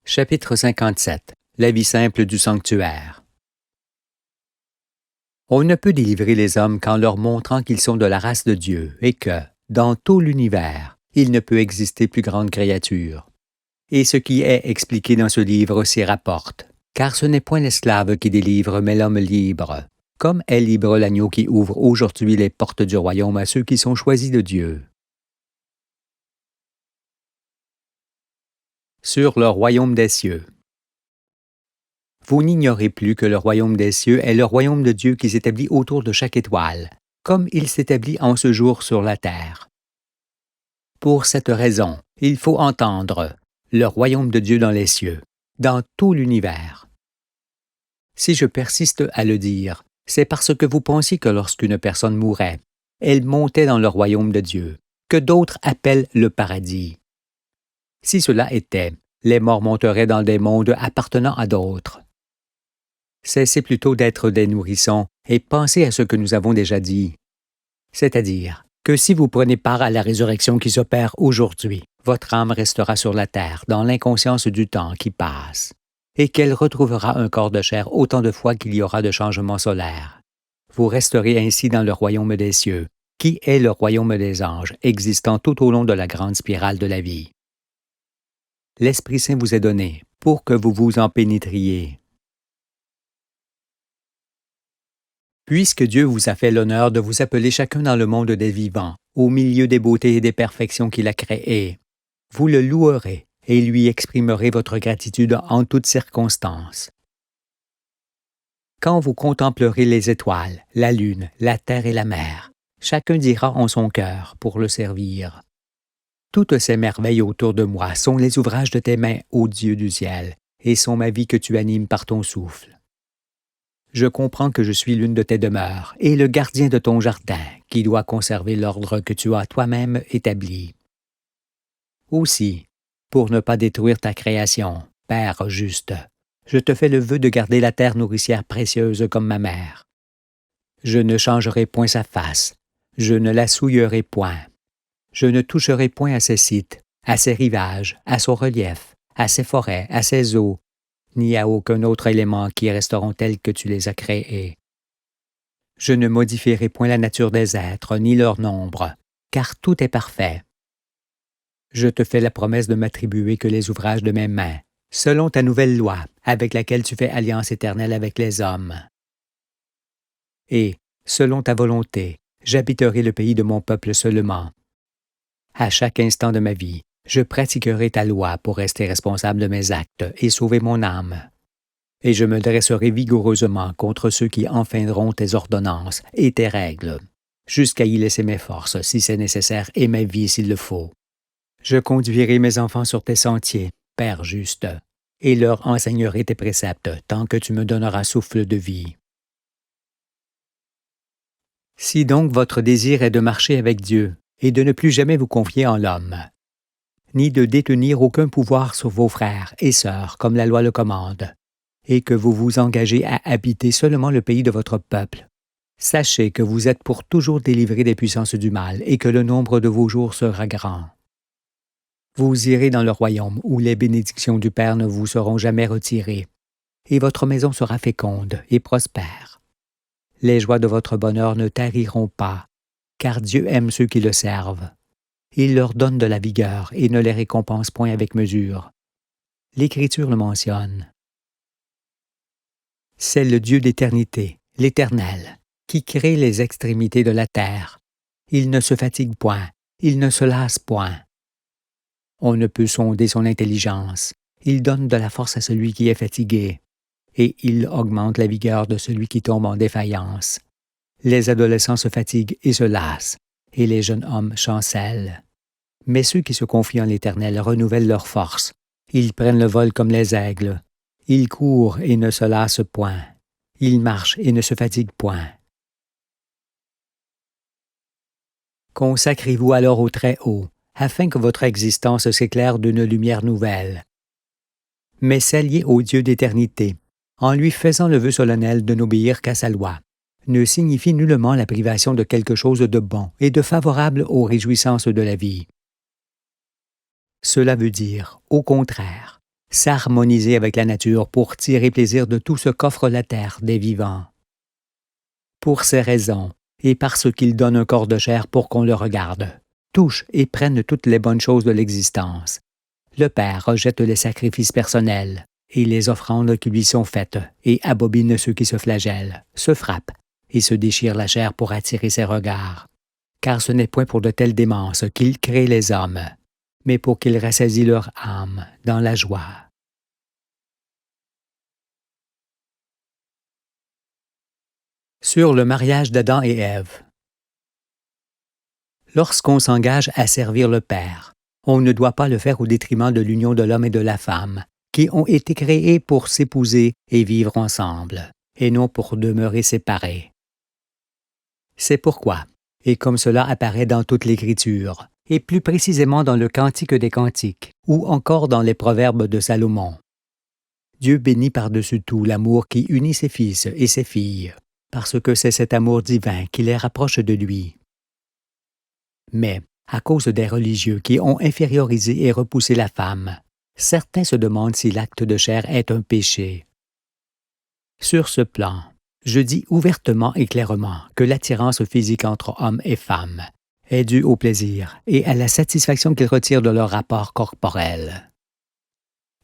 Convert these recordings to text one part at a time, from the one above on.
Chapitre 57. La vie simple du sanctuaire. On ne peut délivrer les hommes qu'en leur montrant qu'ils sont de la race de Dieu et que, dans tout l'univers, il ne peut exister plus grande créature. Et ce qui est expliqué dans ce livre s'y rapporte, car ce n'est point l'esclave qui délivre, mais l'homme libre. Comme est libre l'agneau qui ouvre aujourd'hui les portes du royaume à ceux qui sont choisis de Dieu. Sur le royaume des cieux. Vous n'ignorez plus que le royaume des cieux est le royaume de Dieu qui s'établit autour de chaque étoile, comme il s'établit en ce jour sur la terre. Pour cette raison, il faut entendre le royaume de Dieu dans les cieux, dans tout l'univers. Si je persiste à le dire, c'est parce que vous pensiez que lorsqu'une personne mourait, elle montait dans le royaume de Dieu, que d'autres appellent le paradis. Si cela était, les morts monteraient dans des mondes appartenant à d'autres. Cessez plutôt d'être des nourrissons et pensez à ce que nous avons déjà dit. C'est-à-dire que si vous prenez part à la résurrection qui s'opère aujourd'hui, votre âme restera sur la terre dans l'inconscience du temps qui passe, et qu'elle retrouvera un corps de chair autant de fois qu'il y aura de changements solaires. Vous resterez ainsi dans le royaume des cieux, qui est le royaume des anges, existant tout au long de la grande spirale de la vie. L'Esprit Saint vous est donné pour que vous vous en pénétriez. Puisque Dieu vous a fait l'honneur de vous appeler chacun dans le monde des vivants, au milieu des beautés et des perfections qu'il a créées, vous le louerez et lui exprimerez votre gratitude en toutes circonstances. Quand vous contemplerez les étoiles, la lune, la terre et la mer, chacun dira en son cœur pour le servir. Toutes ces merveilles autour de moi sont les ouvrages de tes mains, ô Dieu du ciel, et sont ma vie que tu animes par ton souffle. Je comprends que je suis l'une de tes demeures et le gardien de ton jardin qui doit conserver l'ordre que tu as toi-même établi. Aussi, pour ne pas détruire ta création, Père juste, je te fais le vœu de garder la terre nourricière précieuse comme ma mère. Je ne changerai point sa face, je ne la souillerai point. Je ne toucherai point à ses sites, à ses rivages, à son relief, à ses forêts, à ses eaux, ni à aucun autre élément qui resteront tels que tu les as créés. Je ne modifierai point la nature des êtres, ni leur nombre, car tout est parfait. Je te fais la promesse de m'attribuer que les ouvrages de mes mains, selon ta nouvelle loi, avec laquelle tu fais alliance éternelle avec les hommes. Et, selon ta volonté, j'habiterai le pays de mon peuple seulement. À chaque instant de ma vie, je pratiquerai ta loi pour rester responsable de mes actes et sauver mon âme. Et je me dresserai vigoureusement contre ceux qui enfreindront tes ordonnances et tes règles, jusqu'à y laisser mes forces si c'est nécessaire et ma vie s'il le faut. Je conduirai mes enfants sur tes sentiers, Père juste, et leur enseignerai tes préceptes tant que tu me donneras souffle de vie. Si donc votre désir est de marcher avec Dieu, et de ne plus jamais vous confier en l'homme, ni de détenir aucun pouvoir sur vos frères et sœurs comme la loi le commande, et que vous vous engagez à habiter seulement le pays de votre peuple. Sachez que vous êtes pour toujours délivrés des puissances du mal et que le nombre de vos jours sera grand. Vous irez dans le royaume où les bénédictions du Père ne vous seront jamais retirées, et votre maison sera féconde et prospère. Les joies de votre bonheur ne tariront pas, car Dieu aime ceux qui le servent. Il leur donne de la vigueur et ne les récompense point avec mesure. L'Écriture le mentionne. C'est le Dieu d'éternité, l'Éternel, qui crée les extrémités de la terre. Il ne se fatigue point, il ne se lasse point. On ne peut sonder son intelligence. Il donne de la force à celui qui est fatigué, et il augmente la vigueur de celui qui tombe en défaillance. Les adolescents se fatiguent et se lassent, et les jeunes hommes chancellent. Mais ceux qui se confient en l'Éternel renouvellent leur force. Ils prennent le vol comme les aigles. Ils courent et ne se lassent point. Ils marchent et ne se fatiguent point. Consacrez-vous alors au Très-Haut, afin que votre existence s'éclaire d'une lumière nouvelle. Mais s'allier au Dieu d'éternité, en lui faisant le vœu solennel de n'obéir qu'à sa loi, ne signifie nullement la privation de quelque chose de bon et de favorable aux réjouissances de la vie. Cela veut dire, au contraire, s'harmoniser avec la nature pour tirer plaisir de tout ce qu'offre la terre des vivants. Pour ces raisons, et parce qu'il donne un corps de chair pour qu'on le regarde, touche et prenne toutes les bonnes choses de l'existence, le Père rejette les sacrifices personnels et les offrandes qui lui sont faites et abobine ceux qui se flagellent, se frappent et se déchirent la chair pour attirer ses regards. Car ce n'est point pour de telles démences qu'il crée les hommes, mais pour qu'il rassasie leur âme dans la joie. Sur le mariage d'Adam et Ève. Lorsqu'on s'engage à servir le Père, on ne doit pas le faire au détriment de l'union de l'homme et de la femme, qui ont été créés pour s'épouser et vivre ensemble, et non pour demeurer séparés. C'est pourquoi, et comme cela apparaît dans toute l'Écriture, et plus précisément dans le Cantique des Cantiques, ou encore dans les Proverbes de Salomon, Dieu bénit par-dessus tout l'amour qui unit ses fils et ses filles, parce que c'est cet amour divin qui les rapproche de lui. Mais, à cause des religieux qui ont infériorisé et repoussé la femme, certains se demandent si l'acte de chair est un péché. Sur ce plan, je dis ouvertement et clairement que l'attirance physique entre hommes et femmes est due au plaisir et à la satisfaction qu'ils retirent de leur rapport corporel.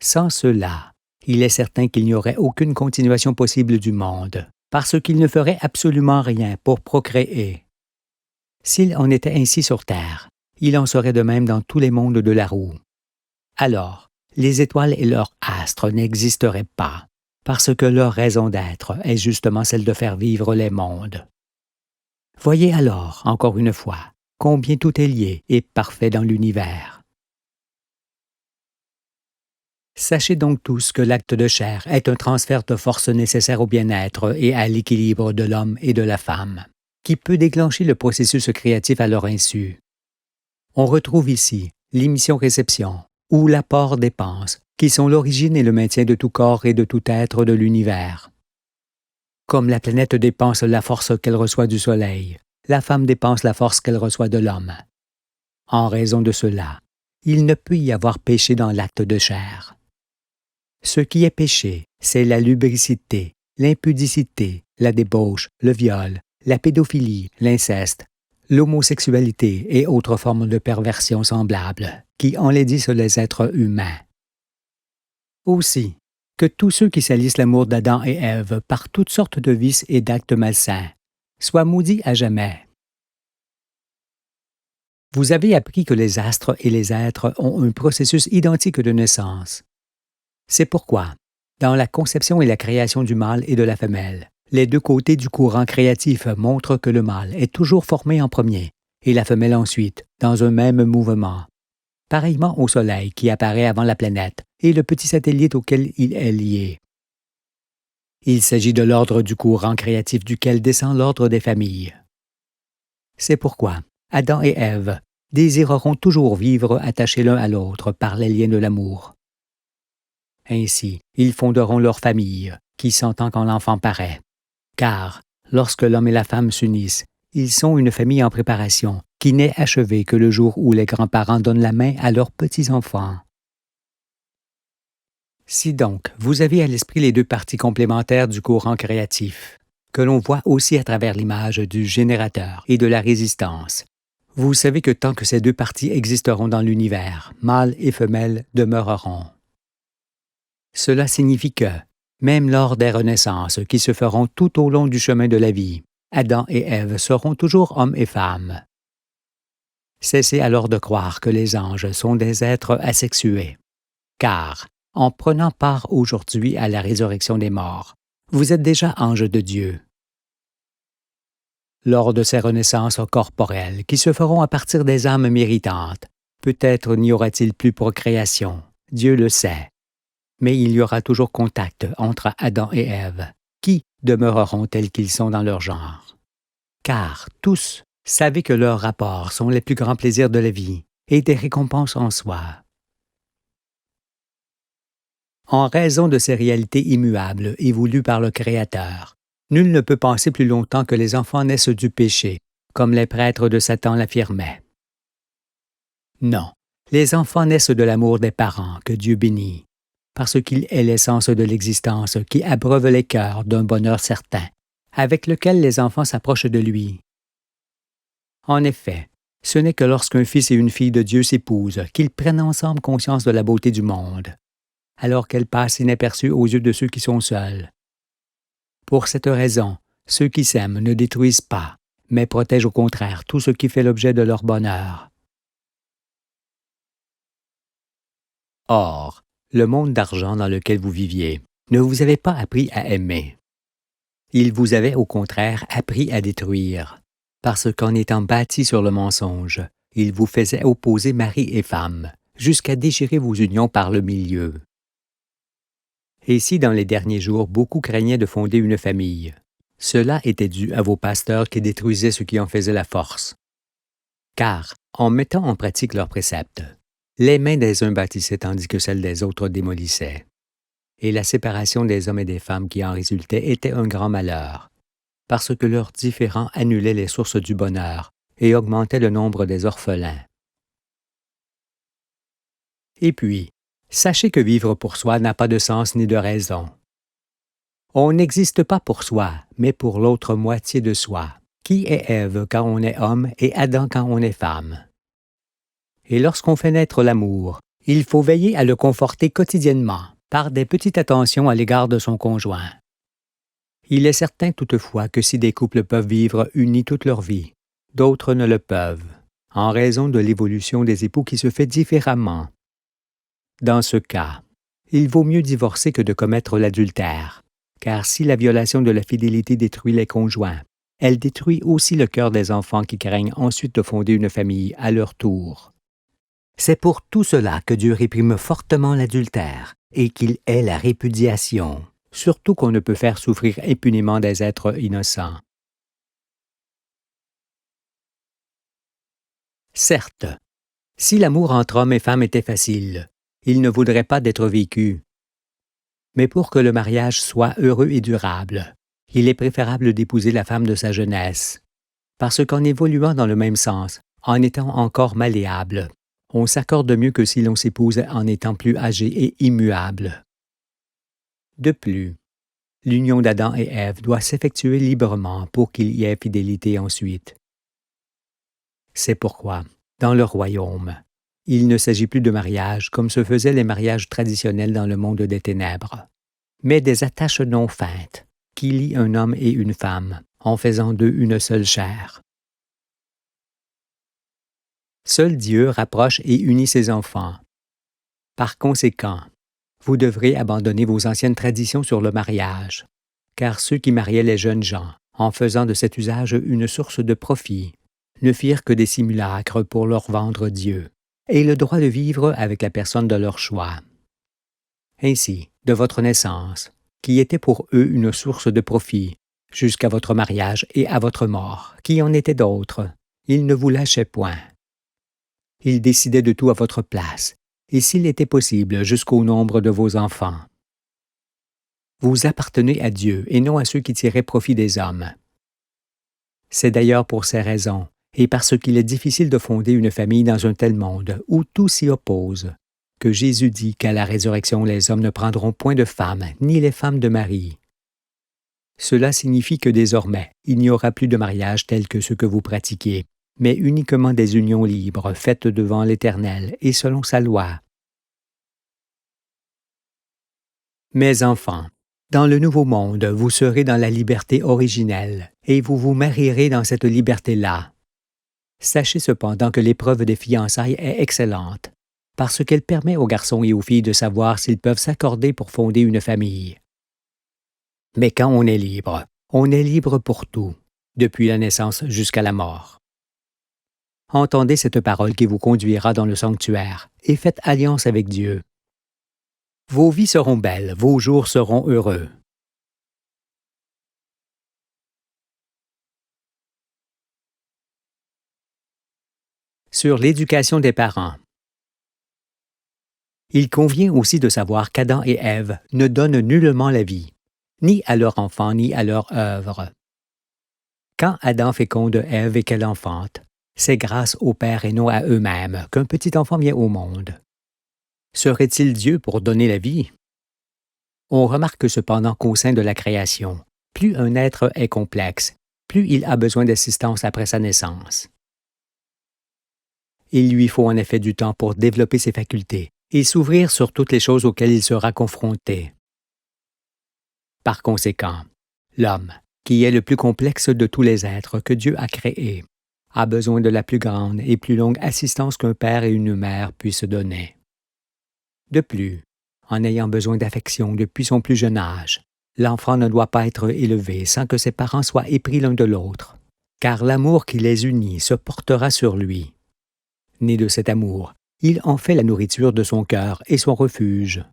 Sans cela, il est certain qu'il n'y aurait aucune continuation possible du monde, parce qu'il ne ferait absolument rien pour procréer. S'il en était ainsi sur Terre, il en serait de même dans tous les mondes de la roue. Alors, les étoiles et leurs astres n'existeraient pas, parce que leur raison d'être est justement celle de faire vivre les mondes. Voyez alors, encore une fois, combien tout est lié et parfait dans l'univers. Sachez donc tous que l'acte de chair est un transfert de force nécessaire au bien-être et à l'équilibre de l'homme et de la femme, qui peut déclencher le processus créatif à leur insu. On retrouve ici l'émission-réception, ou l'apport-dépense, qui sont l'origine et le maintien de tout corps et de tout être de l'univers. Comme la planète dépense la force qu'elle reçoit du Soleil, la femme dépense la force qu'elle reçoit de l'homme. En raison de cela, il ne peut y avoir péché dans l'acte de chair. Ce qui est péché, c'est la lubricité, l'impudicité, la débauche, le viol, la pédophilie, l'inceste, l'homosexualité et autres formes de perversion semblables, qui enlaidissent les êtres humains. Aussi, que tous ceux qui salissent l'amour d'Adam et Ève par toutes sortes de vices et d'actes malsains soient maudits à jamais. Vous avez appris que les astres et les êtres ont un processus identique de naissance. C'est pourquoi, dans la conception et la création du mâle et de la femelle, les deux côtés du courant créatif montrent que le mâle est toujours formé en premier et la femelle ensuite, dans un même mouvement. Pareillement au Soleil qui apparaît avant la planète et le petit satellite auquel il est lié. Il s'agit de l'ordre du courant créatif duquel descend l'ordre des familles. C'est pourquoi Adam et Ève désireront toujours vivre attachés l'un à l'autre par les liens de l'amour. Ainsi, ils fonderont leur famille, qui s'entend quand l'enfant paraît. Car, lorsque l'homme et la femme s'unissent, ils sont une famille en préparation, qui n'est achevée que le jour où les grands-parents donnent la main à leurs petits-enfants. Si donc, vous avez à l'esprit les deux parties complémentaires du courant créatif, que l'on voit aussi à travers l'image du générateur et de la résistance, vous savez que tant que ces deux parties existeront dans l'univers, mâle et femelle demeureront. Cela signifie que, même lors des renaissances qui se feront tout au long du chemin de la vie, Adam et Ève seront toujours hommes et femmes. Cessez alors de croire que les anges sont des êtres asexués, car, en prenant part aujourd'hui à la résurrection des morts, vous êtes déjà anges de Dieu. Lors de ces renaissances corporelles qui se feront à partir des âmes méritantes, peut-être n'y aura-t-il plus procréation, Dieu le sait. Mais il y aura toujours contact entre Adam et Ève, qui demeureront tels qu'ils sont dans leur genre. Car tous savez que leurs rapports sont les plus grands plaisirs de la vie et des récompenses en soi. En raison de ces réalités immuables et voulues par le Créateur, nul ne peut penser plus longtemps que les enfants naissent du péché, comme les prêtres de Satan l'affirmaient. Non, les enfants naissent de l'amour des parents que Dieu bénit, parce qu'il est l'essence de l'existence qui abreuve les cœurs d'un bonheur certain, avec lequel les enfants s'approchent de lui. En effet, ce n'est que lorsqu'un fils et une fille de Dieu s'épousent qu'ils prennent ensemble conscience de la beauté du monde, alors qu'elle passe inaperçue aux yeux de ceux qui sont seuls. Pour cette raison, ceux qui s'aiment ne détruisent pas, mais protègent au contraire tout ce qui fait l'objet de leur bonheur. Or, le monde d'argent dans lequel vous viviez ne vous avait pas appris à aimer. Il vous avait au contraire appris à détruire, parce qu'en étant bâti sur le mensonge, il vous faisait opposer mari et femme, jusqu'à déchirer vos unions par le milieu. Et si dans les derniers jours beaucoup craignaient de fonder une famille, cela était dû à vos pasteurs qui détruisaient ce qui en faisait la force. Car, en mettant en pratique leurs préceptes, les mains des uns bâtissaient tandis que celles des autres démolissaient. Et la séparation des hommes et des femmes qui en résultait était un grand malheur, parce que leurs différends annulaient les sources du bonheur et augmentaient le nombre des orphelins. Et puis, sachez que vivre pour soi n'a pas de sens ni de raison. On n'existe pas pour soi, mais pour l'autre moitié de soi, qui est Ève quand on est homme et Adam quand on est femme. Et lorsqu'on fait naître l'amour, il faut veiller à le conforter quotidiennement par des petites attentions à l'égard de son conjoint. Il est certain toutefois que si des couples peuvent vivre unis toute leur vie, d'autres ne le peuvent, en raison de l'évolution des époux qui se fait différemment. Dans ce cas, il vaut mieux divorcer que de commettre l'adultère, car si la violation de la fidélité détruit les conjoints, elle détruit aussi le cœur des enfants qui craignent ensuite de fonder une famille à leur tour. C'est pour tout cela que Dieu réprime fortement l'adultère et qu'il hait la répudiation, surtout qu'on ne peut faire souffrir impunément des êtres innocents. Certes, si l'amour entre homme et femme était facile, il ne vaudrait pas d'être vécu. Mais pour que le mariage soit heureux et durable, il est préférable d'épouser la femme de sa jeunesse, parce qu'en évoluant dans le même sens, en étant encore malléable, on s'accorde mieux que si l'on s'épouse en étant plus âgé et immuable. De plus, l'union d'Adam et Ève doit s'effectuer librement pour qu'il y ait fidélité ensuite. C'est pourquoi, dans le royaume, il ne s'agit plus de mariage comme se faisaient les mariages traditionnels dans le monde des ténèbres, mais des attaches non feintes qui lient un homme et une femme, en faisant d'eux une seule chair. Seul Dieu rapproche et unit ses enfants. Par conséquent, vous devrez abandonner vos anciennes traditions sur le mariage, car ceux qui mariaient les jeunes gens, en faisant de cet usage une source de profit, ne firent que des simulacres pour leur vendre Dieu, et le droit de vivre avec la personne de leur choix. Ainsi, de votre naissance, qui était pour eux une source de profit, jusqu'à votre mariage et à votre mort, qui en était d'autres, ils ne vous lâchaient point. Ils décidaient de tout à votre place, et s'il était possible, jusqu'au nombre de vos enfants. Vous appartenez à Dieu et non à ceux qui tiraient profit des hommes. C'est d'ailleurs pour ces raisons, et parce qu'il est difficile de fonder une famille dans un tel monde où tout s'y oppose, que Jésus dit qu'à la résurrection les hommes ne prendront point de femmes, ni les femmes de mari. Cela signifie que désormais, il n'y aura plus de mariage tel que ceux que vous pratiquez, mais uniquement des unions libres faites devant l'Éternel et selon sa loi. Mes enfants, dans le nouveau monde, vous serez dans la liberté originelle, et vous vous marierez dans cette liberté-là. Sachez cependant que l'épreuve des fiançailles est excellente, parce qu'elle permet aux garçons et aux filles de savoir s'ils peuvent s'accorder pour fonder une famille. Mais quand on est libre pour tout, depuis la naissance jusqu'à la mort. Entendez cette parole qui vous conduira dans le sanctuaire, et faites alliance avec Dieu. Vos vies seront belles, vos jours seront heureux. Sur l'éducation des parents. Il convient aussi de savoir qu'Adam et Ève ne donnent nullement la vie, ni à leur enfant ni à leur œuvre. Quand Adam féconde Ève et qu'elle enfante, c'est grâce au Père et non à eux-mêmes qu'un petit enfant vient au monde. Serait-il Dieu pour donner la vie? On remarque cependant qu'au sein de la création, plus un être est complexe, plus il a besoin d'assistance après sa naissance. Il lui faut en effet du temps pour développer ses facultés et s'ouvrir sur toutes les choses auxquelles il sera confronté. Par conséquent, l'homme, qui est le plus complexe de tous les êtres que Dieu a créés, a besoin de la plus grande et plus longue assistance qu'un père et une mère puissent donner. De plus, en ayant besoin d'affection depuis son plus jeune âge, l'enfant ne doit pas être élevé sans que ses parents soient épris l'un de l'autre, car l'amour qui les unit se portera sur lui. Né de cet amour, il en fait la nourriture de son cœur et son refuge.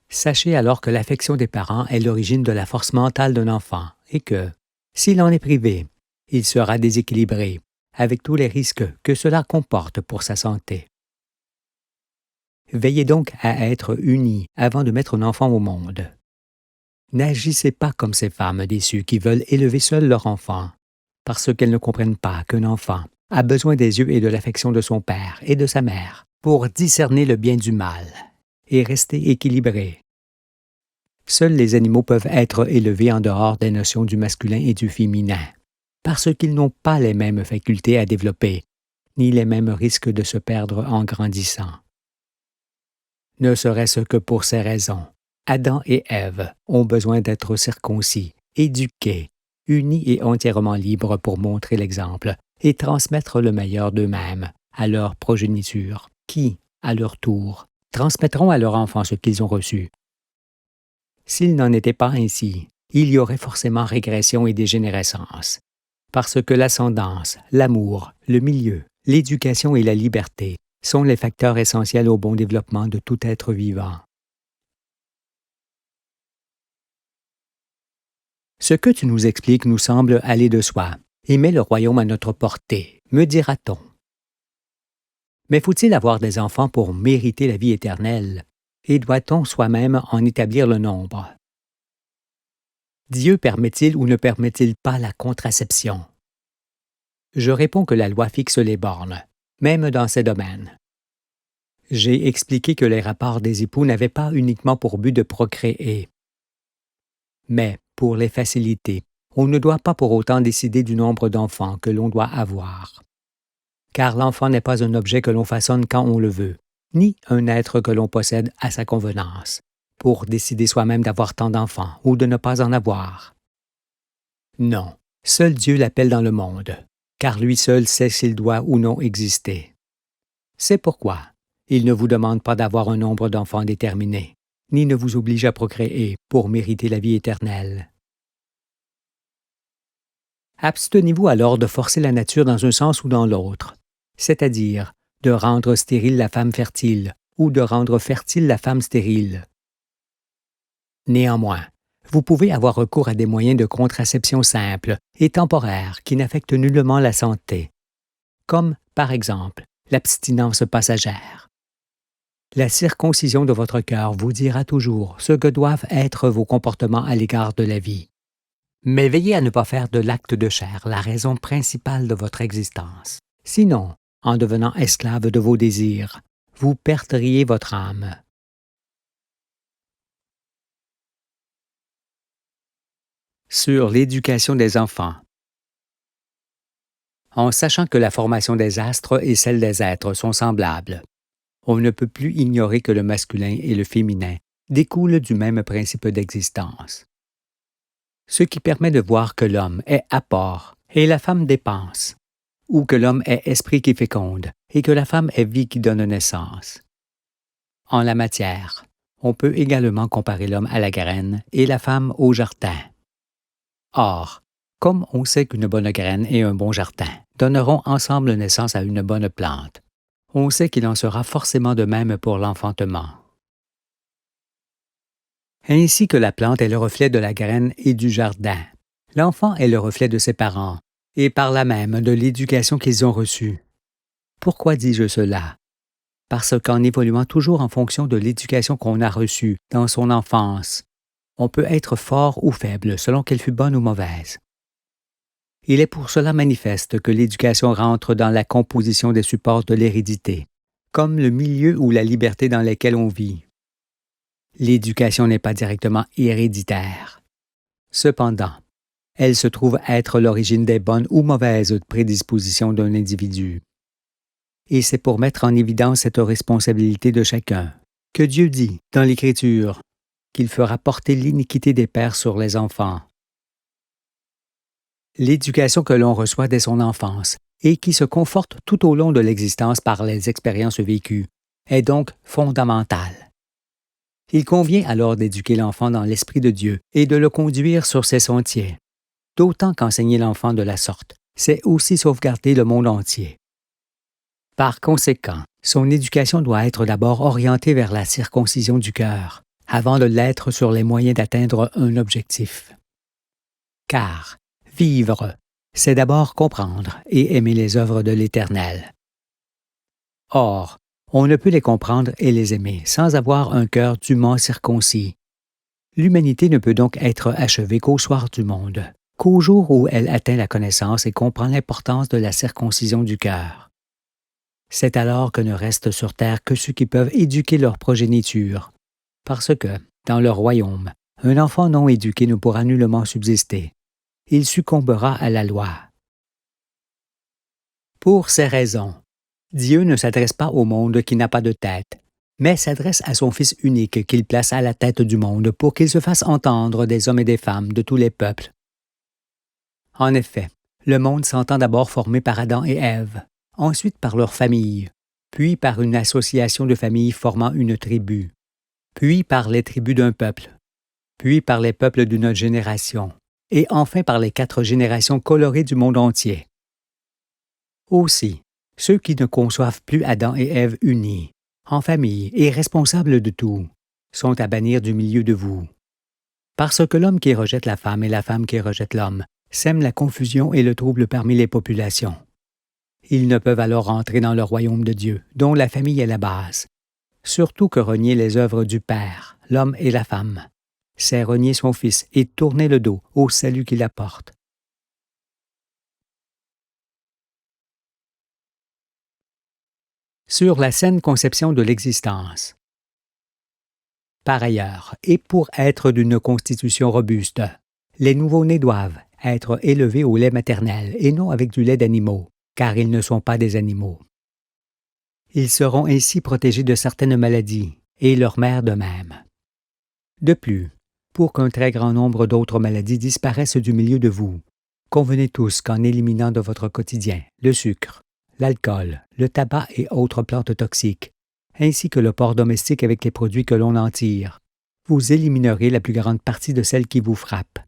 Sachez alors que l'affection des parents est l'origine de la force mentale d'un enfant et que, s'il en est privé, il sera déséquilibré, avec tous les risques que cela comporte pour sa santé. Veillez donc à être unis avant de mettre un enfant au monde. N'agissez pas comme ces femmes déçues qui veulent élever seules leur enfant, parce qu'elles ne comprennent pas qu'un enfant a besoin des yeux et de l'affection de son père et de sa mère pour discerner le bien du mal et rester équilibré. Seuls les animaux peuvent être élevés en dehors des notions du masculin et du féminin, parce qu'ils n'ont pas les mêmes facultés à développer, ni les mêmes risques de se perdre en grandissant. Ne serait-ce que pour ces raisons, Adam et Ève ont besoin d'être circoncis, éduqués, unis et entièrement libres pour montrer l'exemple et transmettre le meilleur d'eux-mêmes à leur progéniture, qui, à leur tour, transmettront à leurs enfants ce qu'ils ont reçu. S'il n'en était pas ainsi, il y aurait forcément régression et dégénérescence, parce que l'ascendance, l'amour, le milieu, l'éducation et la liberté sont les facteurs essentiels au bon développement de tout être vivant. Ce que tu nous expliques nous semble aller de soi et met le royaume à notre portée, me dira-t-on. Mais faut-il avoir des enfants pour mériter la vie éternelle, et doit-on soi-même en établir le nombre? Dieu permet-il ou ne permet-il pas la contraception? Je réponds que la loi fixe les bornes, même dans ces domaines. J'ai expliqué que les rapports des époux n'avaient pas uniquement pour but de procréer. Mais, pour les facilités, on ne doit pas pour autant décider du nombre d'enfants que l'on doit avoir. Car l'enfant n'est pas un objet que l'on façonne quand on le veut, ni un être que l'on possède à sa convenance, pour décider soi-même d'avoir tant d'enfants ou de ne pas en avoir. Non, seul Dieu l'appelle dans le monde, car lui seul sait s'il doit ou non exister. C'est pourquoi il ne vous demande pas d'avoir un nombre d'enfants déterminé, ni ne vous oblige à procréer pour mériter la vie éternelle. Abstenez-vous alors de forcer la nature dans un sens ou dans l'autre, c'est-à-dire de rendre stérile la femme fertile ou de rendre fertile la femme stérile. Néanmoins, vous pouvez avoir recours à des moyens de contraception simples et temporaires qui n'affectent nullement la santé, comme, par exemple, l'abstinence passagère. La circoncision de votre cœur vous dira toujours ce que doivent être vos comportements à l'égard de la vie. Mais veillez à ne pas faire de l'acte de chair la raison principale de votre existence. Sinon, en devenant esclave de vos désirs, vous perdriez votre âme. Sur l'éducation des enfants. En sachant que la formation des astres et celle des êtres sont semblables, on ne peut plus ignorer que le masculin et le féminin découlent du même principe d'existence. Ce qui permet de voir que l'homme est apport et la femme dépense, ou que l'homme est esprit qui féconde et que la femme est vie qui donne naissance. En la matière, on peut également comparer l'homme à la graine et la femme au jardin. Or, comme on sait qu'une bonne graine et un bon jardin donneront ensemble naissance à une bonne plante, on sait qu'il en sera forcément de même pour l'enfantement. Ainsi que la plante est le reflet de la graine et du jardin, l'enfant est le reflet de ses parents, et par là même de l'éducation qu'ils ont reçue. Pourquoi dis-je cela? Parce qu'en évoluant toujours en fonction de l'éducation qu'on a reçue dans son enfance, on peut être fort ou faible selon qu'elle fut bonne ou mauvaise. Il est pour cela manifeste que l'éducation rentre dans la composition des supports de l'hérédité, comme le milieu ou la liberté dans lesquels on vit. L'éducation n'est pas directement héréditaire. Cependant, elle se trouve être l'origine des bonnes ou mauvaises prédispositions d'un individu. Et c'est pour mettre en évidence cette responsabilité de chacun que Dieu dit dans l'Écriture qu'il fera porter l'iniquité des pères sur les enfants. L'éducation que l'on reçoit dès son enfance et qui se conforte tout au long de l'existence par les expériences vécues est donc fondamentale. Il convient alors d'éduquer l'enfant dans l'Esprit de Dieu et de le conduire sur ses sentiers. D'autant qu'enseigner l'enfant de la sorte, c'est aussi sauvegarder le monde entier. Par conséquent, son éducation doit être d'abord orientée vers la circoncision du cœur, avant de l'être sur les moyens d'atteindre un objectif. Car vivre, c'est d'abord comprendre et aimer les œuvres de l'Éternel. Or, on ne peut les comprendre et les aimer sans avoir un cœur dûment circoncis. L'humanité ne peut donc être achevée qu'au soir du monde, qu'au jour où elle atteint la connaissance et comprend l'importance de la circoncision du cœur. C'est alors que ne restent sur terre que ceux qui peuvent éduquer leur progéniture, parce que, dans leur royaume, un enfant non éduqué ne pourra nullement subsister. Il succombera à la loi. Pour ces raisons, Dieu ne s'adresse pas au monde qui n'a pas de tête, mais s'adresse à son Fils unique qu'il place à la tête du monde pour qu'il se fasse entendre des hommes et des femmes de tous les peuples. En effet, le monde s'entend d'abord formé par Adam et Ève, ensuite par leur famille, puis par une association de familles formant une tribu, puis par les tribus d'un peuple, puis par les peuples d'une génération, et enfin par les 4 générations colorées du monde entier. Aussi, ceux qui ne conçoivent plus Adam et Ève unis, en famille et responsables de tout, sont à bannir du milieu de vous. Parce que l'homme qui rejette la femme et la femme qui rejette l'homme sèment la confusion et le trouble parmi les populations. Ils ne peuvent alors entrer dans le royaume de Dieu, dont la famille est la base. Surtout que renier les œuvres du Père, l'homme et la femme, c'est renier son Fils et tourner le dos au salut qu'il apporte. Sur la saine conception de l'existence. Par ailleurs, et pour être d'une constitution robuste, les nouveau-nés doivent être élevés au lait maternel et non avec du lait d'animaux, car ils ne sont pas des animaux. Ils seront ainsi protégés de certaines maladies, et leur mère de même. De plus, pour qu'un très grand nombre d'autres maladies disparaissent du milieu de vous, convenez tous qu'en éliminant de votre quotidien le sucre, l'alcool, le tabac et autres plantes toxiques, ainsi que le porc domestique avec les produits que l'on en tire, vous éliminerez la plus grande partie de celles qui vous frappent.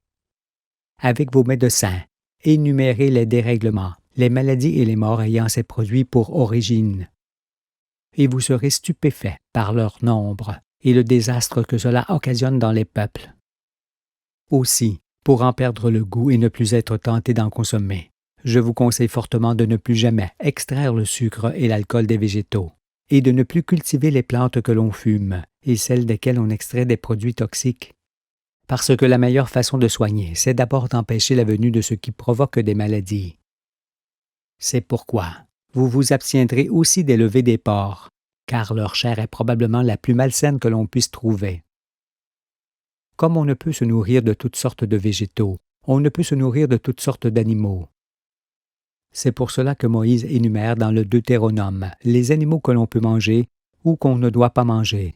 Avec vos médecins, énumérez les dérèglements, les maladies et les morts ayant ces produits pour origine. Et vous serez stupéfait par leur nombre et le désastre que cela occasionne dans les peuples. Aussi, pour en perdre le goût et ne plus être tenté d'en consommer, je vous conseille fortement de ne plus jamais extraire le sucre et l'alcool des végétaux, et de ne plus cultiver les plantes que l'on fume et celles desquelles on extrait des produits toxiques. Parce que la meilleure façon de soigner, c'est d'abord d'empêcher la venue de ce qui provoque des maladies. C'est pourquoi vous vous abstiendrez aussi d'élever des porcs, car leur chair est probablement la plus malsaine que l'on puisse trouver. Comme on ne peut se nourrir de toutes sortes de végétaux, on ne peut se nourrir de toutes sortes d'animaux. C'est pour cela que Moïse énumère dans le Deutéronome les animaux que l'on peut manger ou qu'on ne doit pas manger.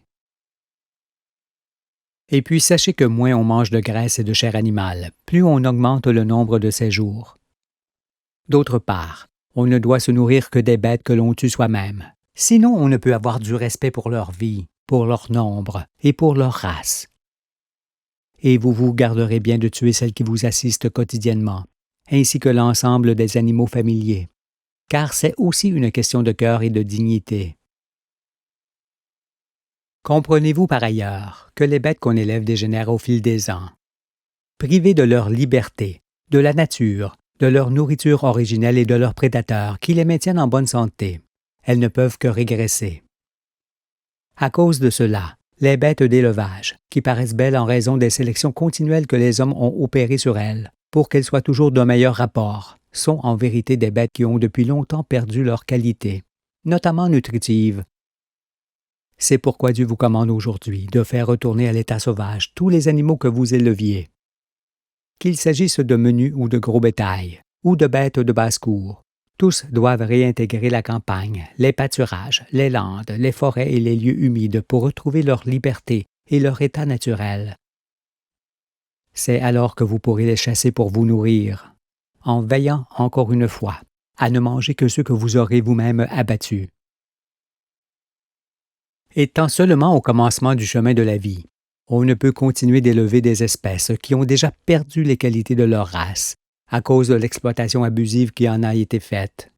Et puis sachez que moins on mange de graisse et de chair animale, plus on augmente le nombre de ses jours. D'autre part, on ne doit se nourrir que des bêtes que l'on tue soi-même. Sinon, on ne peut avoir du respect pour leur vie, pour leur nombre et pour leur race. Et vous vous garderez bien de tuer celles qui vous assistent quotidiennement, ainsi que l'ensemble des animaux familiers, car c'est aussi une question de cœur et de dignité. Comprenez-vous par ailleurs que les bêtes qu'on élève dégénèrent au fil des ans. Privées de leur liberté, de la nature, de leur nourriture originelle et de leurs prédateurs qui les maintiennent en bonne santé, elles ne peuvent que régresser. À cause de cela, les bêtes d'élevage, qui paraissent belles en raison des sélections continuelles que les hommes ont opérées sur elles, pour qu'elles soient toujours d'un meilleur rapport, sont en vérité des bêtes qui ont depuis longtemps perdu leur qualité, notamment nutritive. C'est pourquoi Dieu vous commande aujourd'hui de faire retourner à l'état sauvage tous les animaux que vous éleviez. Qu'il s'agisse de menus ou de gros bétail, ou de bêtes de basse-cour, tous doivent réintégrer la campagne, les pâturages, les landes, les forêts et les lieux humides pour retrouver leur liberté et leur état naturel. C'est alors que vous pourrez les chasser pour vous nourrir, en veillant encore une fois à ne manger que ceux que vous aurez vous-même abattus. Étant seulement au commencement du chemin de la vie, on ne peut continuer d'élever des espèces qui ont déjà perdu les qualités de leur race à cause de l'exploitation abusive qui en a été faite.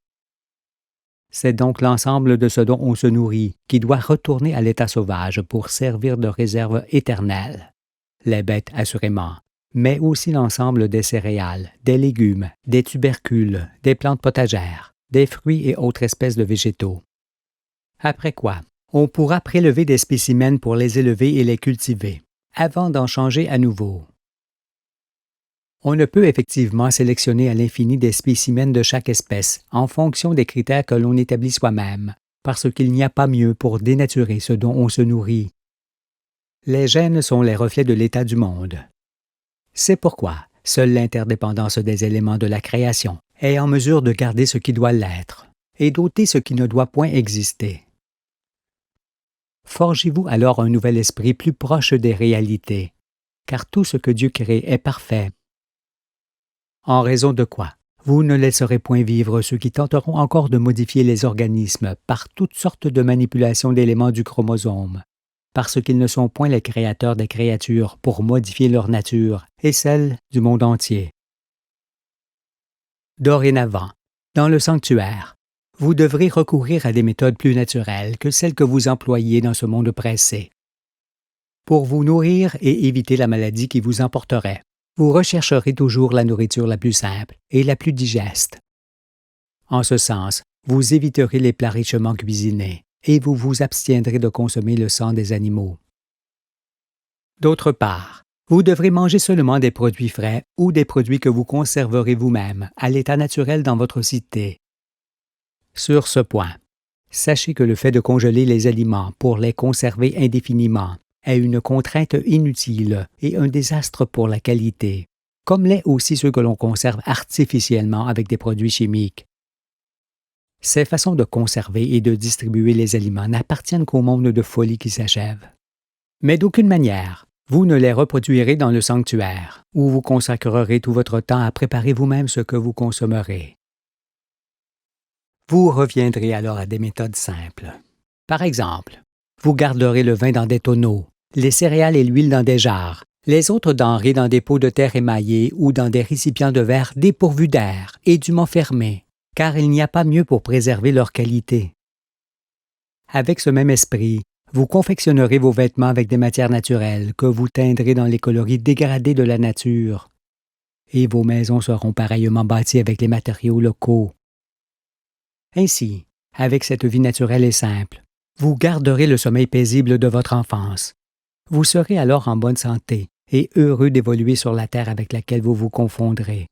C'est donc l'ensemble de ce dont on se nourrit qui doit retourner à l'état sauvage pour servir de réserve éternelle. Les bêtes, assurément, mais aussi l'ensemble des céréales, des légumes, des tubercules, des plantes potagères, des fruits et autres espèces de végétaux. Après quoi, on pourra prélever des spécimens pour les élever et les cultiver, avant d'en changer à nouveau. On ne peut effectivement sélectionner à l'infini des spécimens de chaque espèce en fonction des critères que l'on établit soi-même, parce qu'il n'y a pas mieux pour dénaturer ce dont on se nourrit. Les gènes sont les reflets de l'état du monde. C'est pourquoi seule l'interdépendance des éléments de la création est en mesure de garder ce qui doit l'être et d'ôter ce qui ne doit point exister. Forgez-vous alors un nouvel esprit plus proche des réalités, car tout ce que Dieu crée est parfait. En raison de quoi, vous ne laisserez point vivre ceux qui tenteront encore de modifier les organismes par toutes sortes de manipulations d'éléments du chromosome, parce qu'ils ne sont point les créateurs des créatures pour modifier leur nature et celle du monde entier. Dorénavant, dans le sanctuaire, vous devrez recourir à des méthodes plus naturelles que celles que vous employez dans ce monde pressé. Pour vous nourrir et éviter la maladie qui vous emporterait, vous rechercherez toujours la nourriture la plus simple et la plus digeste. En ce sens, vous éviterez les plats richement cuisinés et vous vous abstiendrez de consommer le sang des animaux. D'autre part, vous devrez manger seulement des produits frais ou des produits que vous conserverez vous-même à l'état naturel dans votre cité. Sur ce point, sachez que le fait de congeler les aliments pour les conserver indéfiniment est une contrainte inutile et un désastre pour la qualité, comme l'est aussi ceux que l'on conserve artificiellement avec des produits chimiques. Ces façons de conserver et de distribuer les aliments n'appartiennent qu'au monde de folie qui s'achève. Mais d'aucune manière, vous ne les reproduirez dans le sanctuaire, où vous consacrerez tout votre temps à préparer vous-même ce que vous consommerez. Vous reviendrez alors à des méthodes simples. Par exemple, vous garderez le vin dans des tonneaux, les céréales et l'huile dans des jarres, les autres denrées dans des pots de terre émaillés ou dans des récipients de verre dépourvus d'air et dûment fermés, car il n'y a pas mieux pour préserver leur qualité. Avec ce même esprit, vous confectionnerez vos vêtements avec des matières naturelles que vous teindrez dans les coloris dégradés de la nature. Et vos maisons seront pareillement bâties avec les matériaux locaux. Ainsi, avec cette vie naturelle et simple, vous garderez le sommeil paisible de votre enfance. Vous serez alors en bonne santé et heureux d'évoluer sur la terre avec laquelle vous vous confondrez.